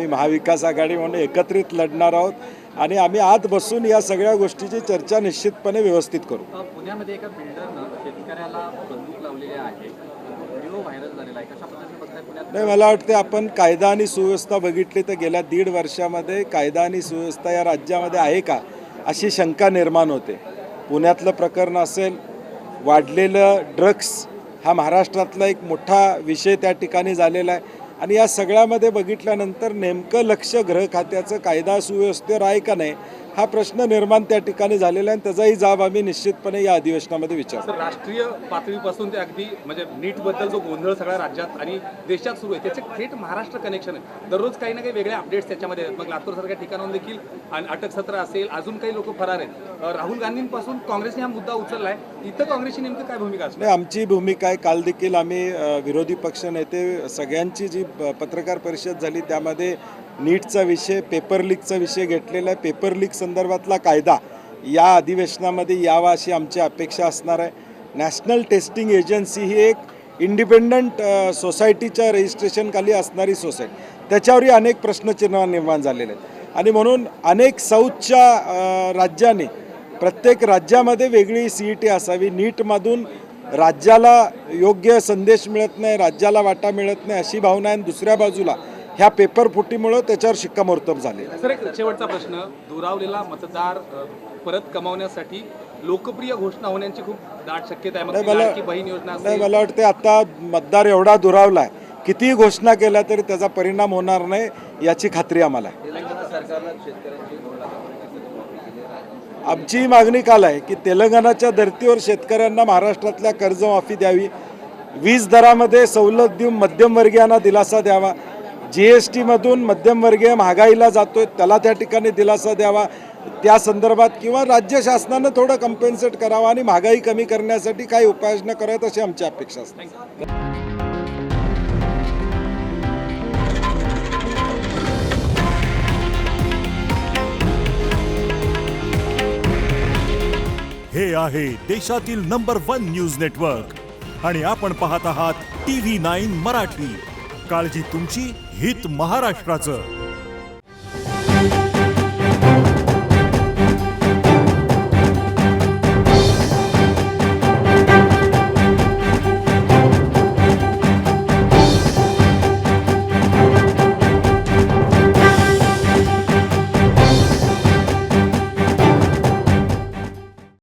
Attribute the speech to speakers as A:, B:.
A: आम्ही महाविकास आघाडी म्हणून एकत्रित लढणार आहोत आणि आम्ही आत बसून या सगळ्या गोष्टीची चर्चा निश्चितपणे व्यवस्थित करू.
B: पुण्यामध्ये एका बिल्डरनं शेतकऱ्याला बंदूक लावलेली आहे, व्हिडिओ व्हायरल झालेला आहे. कशा पद्धतीने बघताय पुण्यात?
A: नाही, मला वाटते आपण कायदा आणि सुव्यवस्था बघितली तर गेल्या 1.5 वर्षामध्ये कायदा आणि सुव्यवस्था या राज्यामध्ये आहे का अशी शंका निर्माण होते. पुण्यातलं प्रकरण असेल, वाढलेलं ड्रग्स हा महाराष्ट्रातला एक मोठा विषय त्या ठिकाणी झालेला आहे आणि या सगळ्यामध्ये बघितल्यानंतर नेमकं लक्ष गृह खात्याचं कायदा सुव्यवस्थेवर आहे का नाही हा प्रश्न निर्माण त्या ठिकाणी झालेला आहे आणि त्याचाही जाब आम्ही निश्चितपणे या अधिवेशनामध्ये विचारतो.
B: राष्ट्रीय पातळीपासून ते अगदी म्हणजे नीटबद्दल जो गोंधळ सगळ्या राज्यात आणि देशात सुरू आहे त्याचे थेट महाराष्ट्र कनेक्शन आहे. दररोज काही ना काही वेगळे अपडेट्स त्याच्यामध्ये आहेत. मग लातूरसारख्या ठिकाणाहून देखील अटक सत्र असेल, अजून काही लोक फरार आहेत. राहुल गांधींपासून काँग्रेसने हा मुद्दा उचलला आहे. इथं काँग्रेसची नेमकं काय भूमिका असते?
A: नाही, आमची भूमिका आहे. काल देखील आम्ही विरोधी पक्ष नेते सगळ्यांची जी पत्रकार परिषद झाली त्यामध्ये नीटचा विषय, पेपर लीकचा विषय घेतलेला आहे. पेपर लीक संदर्भातला कायदा या अधिवेशनामध्ये यावा अशी आमची अपेक्षा असणार आहे. नॅशनल टेस्टिंग एजन्सी ही एक इंडिपेंडंट सोसायटीच्या रजिस्ट्रेशनखाली असणारी सोसायटी, त्याच्यावरही अनेक प्रश्नचिन्ह निर्माण झालेले आहेत आणि म्हणून अनेक साऊथच्या राज्यांनी प्रत्येक राज्यामध्ये वेगळी CET असावी. नीटमधून राज्याला योग्य संदेश मिळत नाही, राज्याला वाटा मिळत नाही अशी भावना आहे. दुसऱ्या बाजूला ह्या पेपर फुटीमुळं त्याच्यावर शिक्कामोर्तब झाले.
B: सर, एक शेवटचा प्रश्न, दुरावलेला मतदार परत कमावण्यासाठी लोकप्रिय घोषणा होण्याची खूप दाट शक्यता आहे. बहीण योजना
A: नाही, मला वाटते आता मतदार एवढा दुरावला आहे, कितीही घोषणा केल्या तरी त्याचा परिणाम होणार नाही याची खात्री आम्हाला आहे. आमची मागणी काल आहे की तेलंगणाच्या धर्तीवर शेतकऱ्यांना महाराष्ट्रातल्या कर्जमाफी द्यावी, वीज दरामध्ये सवलत देऊन मध्यमवर्गीयांना दिलासा द्यावा, GST मधून मध्यमवर्गीय महागाईला जातोय त्याला त्या ठिकाणी दिलासा द्यावा, त्या संदर्भात किंवा राज्य शासनानं थोडं कम्पेन्सेट करावं आणि महागाई कमी करण्यासाठी काही उपाययोजना कराव्यात अशी आमची अपेक्षा असते.
C: हे आहे देशातील नंबर 1 न्यूज नेटवर्क आणि आपण पाहत आहात TV9 मराठी. काळजी तुमची, हित महाराष्ट्राचं.